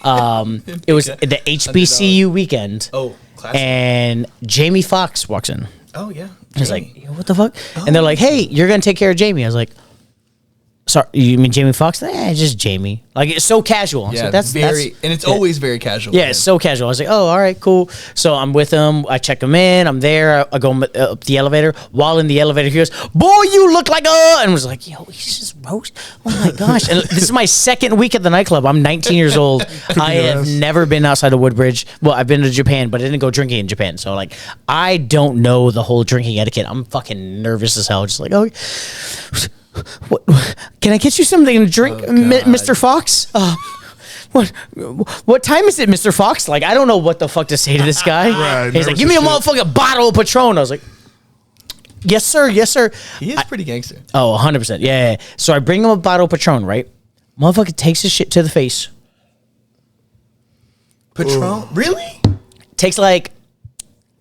It was the HBCU weekend. Oh, classic. And Jamie Foxx walks in. Oh yeah. He's like, Jamie. "Yo, what the fuck?" And they're like, "Hey, you're gonna take care of Jamie." I was like, "Sorry, you mean Jamie Foxx?" Just Jamie. Like it's so casual. I was Yeah, like, that's and it's always very casual. yeah, it's so casual. I was like, "Oh, all right, cool." So I'm with him. I check him in. I'm there. I go up the elevator. While in the elevator, he goes, "Boy, you look like a," and I was like, "Yo, he's just roast." Oh my gosh! And this is my second week at the nightclub. I'm 19 years old. I have never been outside of Woodbridge. Well, I've been to Japan, but I didn't go drinking in Japan. So like, I don't know the whole drinking etiquette. I'm fucking nervous as hell. Just like, oh. What, can I get you something to drink, Mr. Fox? What time is it, Mr. Fox? Like, I don't know what the fuck to say to this guy. Right, He's like, give me a motherfucking bottle of Patron. I was like, yes, sir. Yes, sir. He is pretty gangster. Oh, 100%. Yeah. So I bring him a bottle of Patron, right? Motherfucker takes his shit to the face. Patron? Really? Takes like,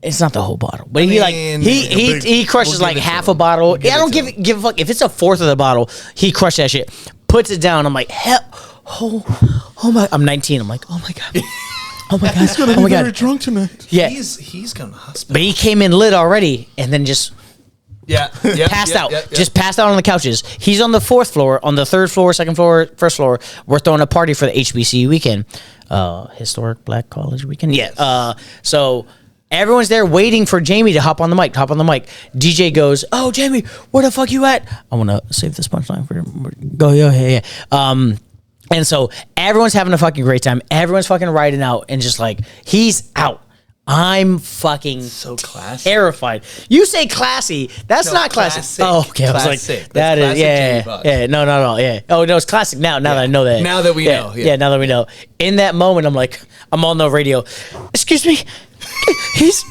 it's not the whole bottle, but he crushes we'll like give it to half a him. bottle. We'll give I it don't to give a fuck if it's a fourth of the bottle. He crushed that shit, puts it down. I'm like, hell, oh my! I'm 19. I'm like, oh my god, oh my god, Gonna oh be my very god. drunk tonight. Yeah, He's going to hospital. but he came in lit already, and then just passed out. Just passed out on the couches. He's on the fourth floor, on the third floor, second floor, first floor. We're throwing a party for the HBCU weekend, historic Black College weekend. Yeah. So everyone's there waiting for Jamie to hop on the mic. DJ goes, "Oh, Jamie, where the fuck you at?" I want to save this punchline for go. Yeah. And so everyone's having a fucking great time. Everyone's fucking riding out, and just like he's out. I'm fucking So classy. terrified. You say classy. That's not classic. classic. Oh, okay. I was Classic. like, That's that is, classic Jamie Foxx. yeah. No, yeah. Oh, no, it's classic now that I know that. Now that we know, yeah. Now that we know. In that moment, I'm like, I'm on the radio. Excuse me. He's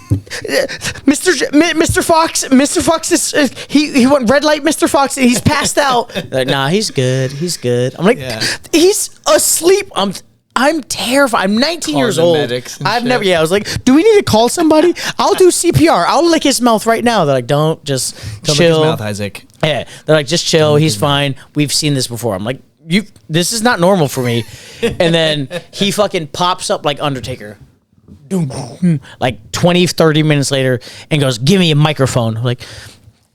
Mr. Fox. Mr. Fox is he went red light. Mr. Fox. And he's passed out. Like, nah, he's good. I'm like, he's asleep. I'm terrified. I'm 19 years the old. medics and I've shit. never. Yeah, I was like, do we need to call somebody? I'll do CPR. I'll lick his mouth right now. They're like, don't just Don't chill. lick his mouth, Isaac. Yeah, they're like, just chill. He's fine. We've seen this before. I'm like, this is not normal for me. And then he fucking pops up like Undertaker. Like 20, 30 minutes later and goes, give me a microphone. I'm like,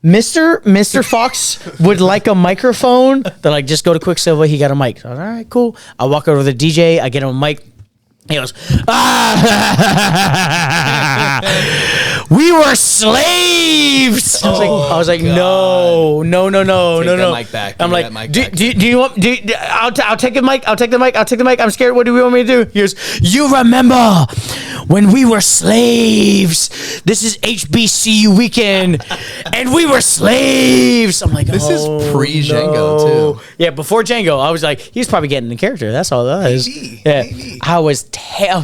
Mr. Fox would like a microphone. They're like, just go to Quicksilver. He got a mic. So, all right, cool. I walk over to the DJ. I get him a mic. He goes, we were slaves. I was like, no. Take that mic back. I'm Give me like, that mic do back. you want? I'll take the mic. I'll take the mic. I'm scared. What do we want me to do? He goes, you remember when we were slaves? This is HBCU weekend, and we were slaves. I'm like, This is pre-Django, no. too. Yeah, before Django, I was like, he's probably getting the character. That's all that is. Maybe. I was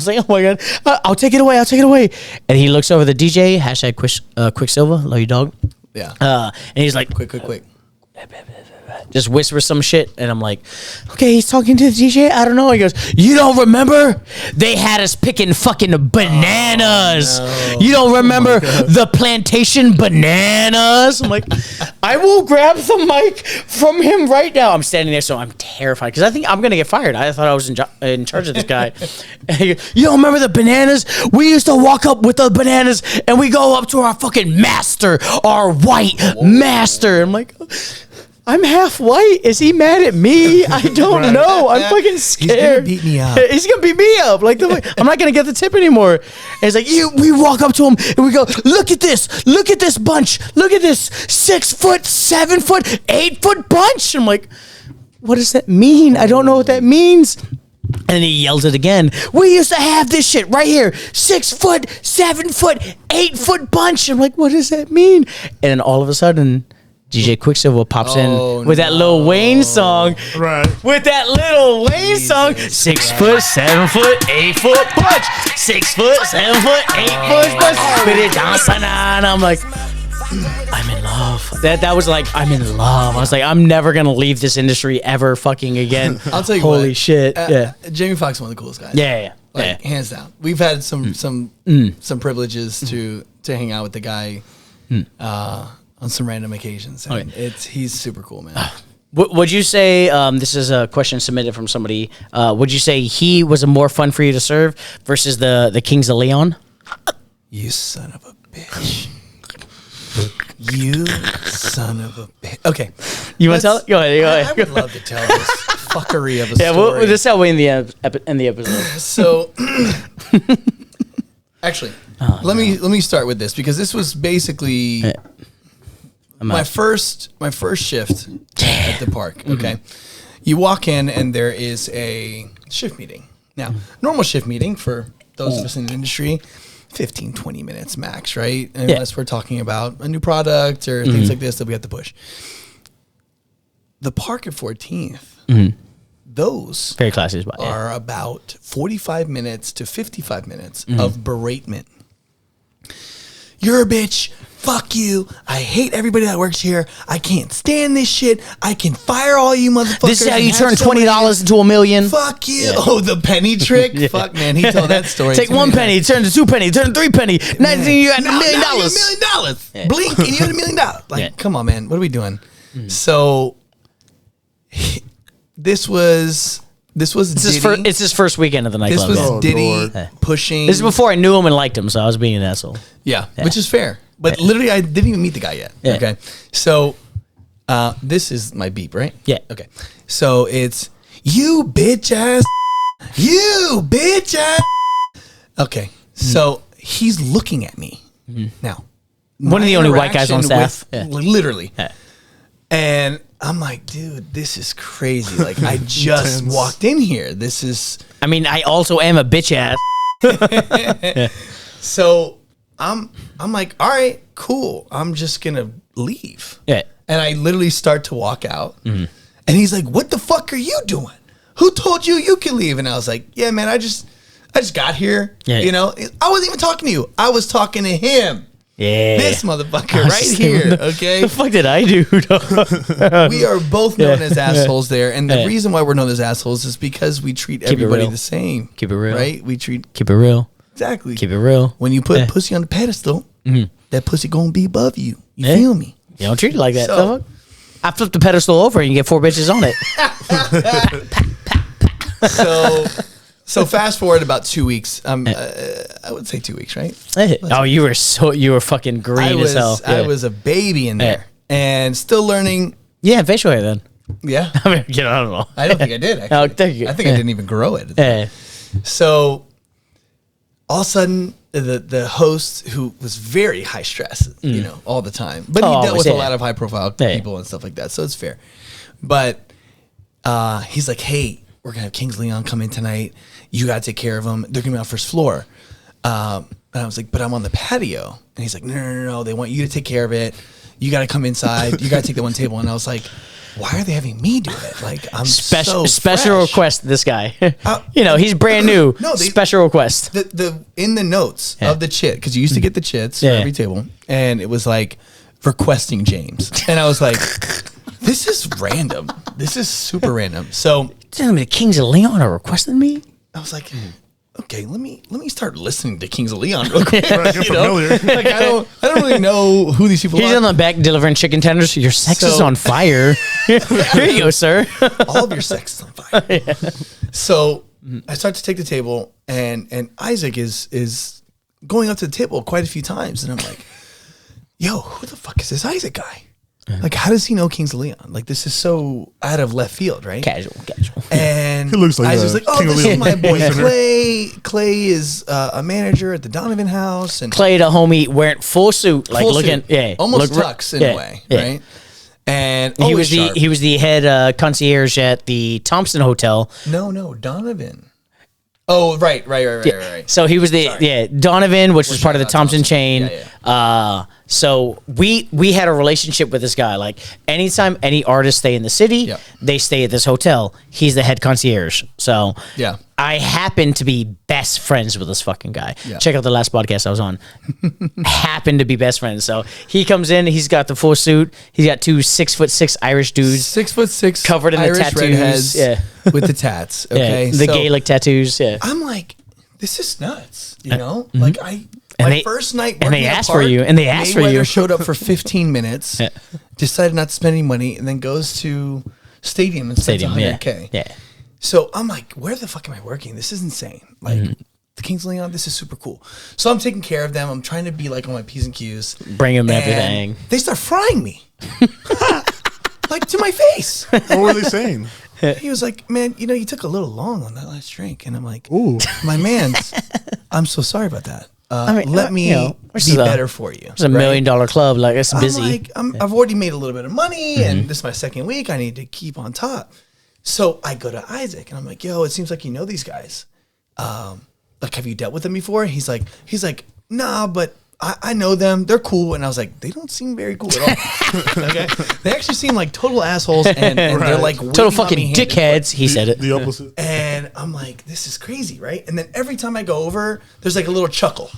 like, oh my god, I'll take it away. And he looks over the DJ. Quicksilver, love you, dog. Yeah. And he's like, Quick. just whisper some shit, and I'm like, okay, he's talking to the DJ. I don't know. He goes, you don't remember? They had us picking fucking bananas. You don't remember the plantation bananas? I'm like, I will grab the mic from him right now. I'm standing there, so I'm terrified because I think I'm gonna get fired. I thought I was in charge of this guy. And he goes, you don't remember the bananas? We used to walk up with the bananas, and we go up to our fucking master, our white master. I'm like, I'm half white. Is he mad at me? I don't know. I'm fucking scared. He's gonna beat me up. He's gonna beat me up. Like I'm not gonna get the tip anymore. And it's like we walk up to him and we go, look at this bunch. Look at this 6 foot, 7 foot, 8 foot bunch. I'm like, what does that mean? I don't know what that means. And then he yells it again. We used to have this shit right here. 6 foot, 7 foot, 8 foot bunch. I'm like, what does that mean? And then all of a sudden, DJ Quicksilver pops in with that Lil Wayne song. Right. With that little Wayne song. 6 foot, 7 foot, 8 foot punch. 6 foot, 7 foot, 8 foot punch. With it dancing on. I'm like, I'm in love. That was like, I'm in love. I was like, I'm never gonna leave this industry ever fucking again. I'll tell you Holy what, shit. Yeah. Jamie Foxx is one of the coolest guys. Yeah. Like, hands down. We've had some privileges to hang out with the guy. on some random occasions. And he's super cool, man. Would you say, this is a question submitted from somebody, would you say he was a more fun for you to serve versus the Kings of Leon? You son of a bitch. You son of a bitch. Okay. You want to tell it? Go ahead. I would love to tell this fuckery of a story. Yeah, this is how we end the episode. So, actually, let me start with this because this was basically my first shift at the park. Okay, you walk in and there is a shift meeting. Now, normal shift meeting for those of us in the industry, 15, 20 minutes max, right? Unless we're talking about a new product or things like this that we have to push. The park at 14th, those very classy spot, are about 45 minutes to 55 minutes of beratement. You're a bitch. Fuck you. I hate everybody that works here. I can't stand this shit. I can fire all you motherfuckers. This is how you turn $20 into $1 million. Fuck you. Yeah. Oh, the penny trick? Fuck, man. He told that story. Take 1 penny, turn to 2 penny, turn to 3 penny. Now you got $1 million. $1 million. Yeah. Blink and you got $1 million. Like, come on, man. What are we doing? So, this was Diddy. It's his first weekend of the nightclub. This was Diddy pushing. This is before I knew him and liked him, so I was being an asshole. Yeah, which is fair. But literally, I didn't even meet the guy yet. Yeah. Okay. So, this is my beep, right? Yeah. Okay. So, it's, you bitch ass. You bitch ass. Okay. So, he's looking at me. Now, one of the only white guys on staff. Literally. Yeah. And I'm like, dude, this is crazy. Like, I just walked in here. This is. I mean, I also am a bitch ass. So I'm like, all right, cool. I'm just gonna leave. Yeah. And I literally start to walk out. And he's like, what the fuck are you doing? Who told you you can leave? And I was like, yeah, man, I just got here. Yeah. You know, I wasn't even talking to you. I was talking to him. Yeah. This motherfucker right here, okay? The fuck did I do? We are both known as assholes there. And the reason why we're known as assholes is because we treat everybody the same. Keep it real. Right? Keep it real. Exactly. Keep it real. When you put pussy on the pedestal, that pussy gonna be above you. You feel me? You don't treat it like that. So, I flipped the pedestal over and you get 4 bitches on it. So fast forward about 2 weeks. I would say 2 weeks, right? You were fucking green as hell. I was a baby in there and still learning. Yeah, facial hair then. Yeah. I mean, I don't know. I don't think I did, actually. Oh, thank you. I think I didn't even grow it. So all of a sudden, the host, who was very high stress, you know, all the time, but he dealt with a lot of high profile people and stuff like that, so it's fair. But he's like, hey, we're going to have Kings Leon come in tonight. You got to take care of them. They're going to be on first floor. And I was like, but I'm on the patio. And he's like, no. They want you to take care of it. You got to come inside. You got to take the one table. And I was like, why are they having me do it? Like, I'm special fresh. request. This guy, you know, he's brand new. Special request. The in the notes of the chit, because you used to get the chits for every table, and it was like requesting James, and I was like, this is random. This is super random. So tell me the Kings of Leon are requesting me. I was like, okay, let me start listening to Kings of Leon real quick. Like, I don't really know who these people are. He's on the back delivering chicken tenders. Your sex is on fire. Here you go, sir. All of your sex is on fire. So I start to take the table, and Isaac is going up to the table quite a few times, and I'm like, yo, who the fuck is this Isaac guy? Like, how does he know Kings of Leon? Like, this is so out of left field, right? Casual. And he looks like I was like, oh, this is my boy Clay. Clay is a manager at the Donovan House. And Clay, the homie, wearing full suit, like looking, almost tux in a way, right? And he was the head concierge at the Thompson Hotel. No, Donovan. Oh, right. So he was Donovan, which was part of the Thompson chain. So we had a relationship with this guy. Like, anytime any artists stay in the city, they stay at this hotel. He's the head concierge. So I happen to be best friends with this fucking guy. Check out the last podcast I was on. Happen to be best friends. So he comes in, he's got the full suit. He's got 2 6'6" Irish dudes. 6'6" covered in Irish the tattoos. With the tats. Okay. The Gaelic tattoos. I'm like, this is nuts. You know? Like, I And My they- first night and they working at asked for Park, you, and they asked for Mayweather you. showed up for 15 minutes, decided not to spend any money, and then goes to Stadium and spends Stadium, yeah. $100K. Yeah. So I'm like, where the fuck am I working? This is insane. Like, the Kings of Leon, this is super cool. So I'm taking care of them. I'm trying to be like on my P's and Q's. Bring him And everything. They start frying me. Like to my face. What were they saying? He was like, man, you took a little long on that last drink. And I'm like, Ooh. my man, I'm so sorry about that. mean, Let me this be is better for you. It's a $1 million club. Like, it's busy. I'm like, I've already made a little bit of money, and this is my second week. I need to keep on top. So I go to Isaac, and I'm like, yo, it seems like you know these guys. Like, have you dealt with them before? He's like, nah, but I know them. They're cool. And I was like, they don't seem very cool at all. Okay, they actually seem like total assholes, and they're like Total fucking dickheads. He said it. The opposite. And I'm like, this is crazy, right? And then every time I go over, there's like a little chuckle.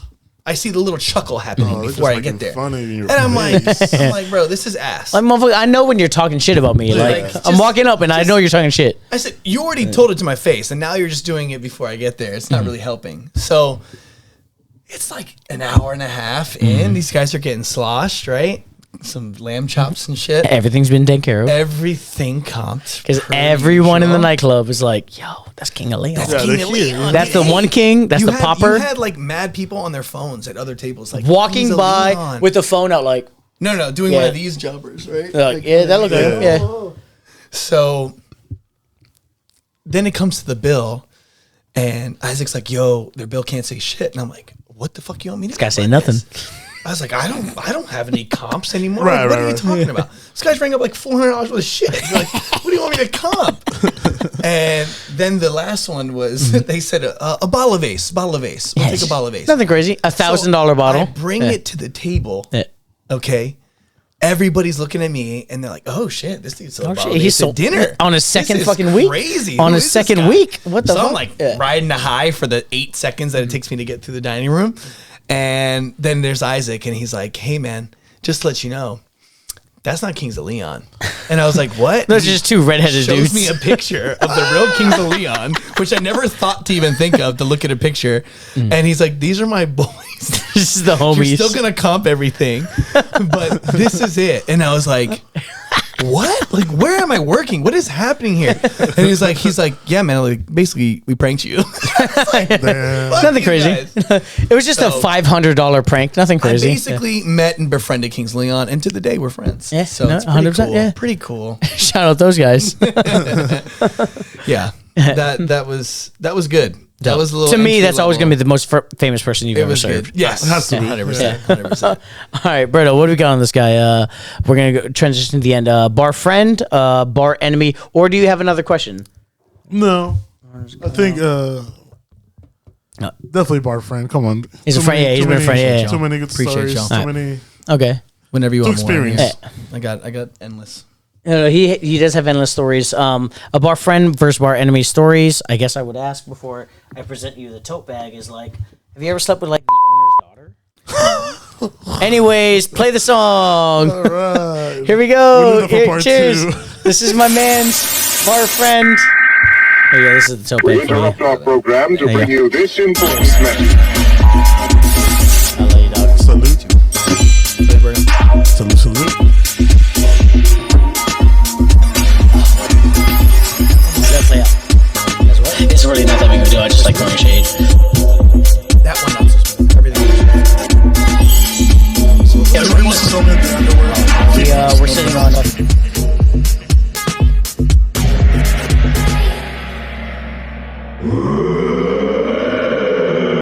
I see the little chuckle happening they're before just I get making there. fun of you. And I'm like, bro, this is ass. Like, motherfucker, I know when you're talking shit about me. Like, Like, I'm just- walking up and I know you're talking shit. I said, you already told it to my face, and now you're just doing it before I get there. It's not really helping. So it's like an hour and a half in. These guys are getting sloshed, right? Some lamb chops and shit. Everything's been taken care of. Everything comped. Because per everyone in the usual. nightclub is like, yo, that's King of Leon. That's Yeah, King they're of here. Leon. That's the Hey, one king. That's you the had- popper. You had like mad people on their phones at other tables, like Walking Kings of by Leon. with the phone out like, no, doing Yeah. one of these jumpers, right? like yeah, that look good. Yeah. So then it comes to the bill, and Isaac's like, yo, their bill can't say shit. And I'm like, what the fuck you want me to do? Gotta say about nothing. this? I was like, I don't have any comps anymore. Right, Like, what right, are you right. talking about? This guy's rang up like $400 worth of shit. Like, what do you want me to comp? And then the last one was they said a bottle of Ace. We'll take a bottle of Ace. Nothing crazy. $1,000 bottle. I bring it to the table. Yeah. Okay. Everybody's looking at me and they're like, "Oh shit, this dude's sold a bottle of He's Ace at sold dinner on his This second is fucking week. Crazy. On Who his is this second guy?" week. What the So fuck? I'm like Yeah. riding the high for the 8 seconds that it takes me to get through the dining room, and then there's Isaac and he's like, "Hey man, just to let you know, that's not Kings of Leon." And I was like, "What?" Those are just two redheaded shows dudes. me a picture of the real Kings of Leon, which I never thought to even think of to look at a picture. And he's like, "These are my boys." This is the You're homies. still gonna comp everything, but this is it. And I was like, what? Like, where am I working? What is happening here? And he's like, yeah, man. Like, basically, we pranked you. Damn. Fuck Nothing you crazy. guys. It was just a So- $500 prank. Nothing I crazy. basically met and befriended Kings Leon, and to the day we're friends. Yeah, so no, it's pretty 100%, cool. yeah. Pretty cool. Shout out those guys. Yeah, that was good. That was a little To me, entry that's always level. going to be the most famous person you've It ever was served. good. Yes, It has to be. 100%. 100%. All right, Berto, what do we got on this guy? We're going to transition to the end. Bar friend, bar enemy, or do you have another question? No. I think definitely bar friend. Come on. He's a Too friend, yeah, he's been a friend, yeah. Too many good Appreciate stories. y'all. Too many. Okay. Whenever you To want more. experience. I got endless. No, he does have endless stories. A bar friend versus bar enemy stories. I guess I would ask before I present you the tote bag is like, have you ever slept with like the owner's daughter? Anyways, play the song. All right. Here we We're go. doing that for Here- part cheers. 2. This is my man's bar friend. Oh yeah, this is the tote We bag for interrupt you. our program to There you bring go. you this important message. I love you, dog. Salute. Salute.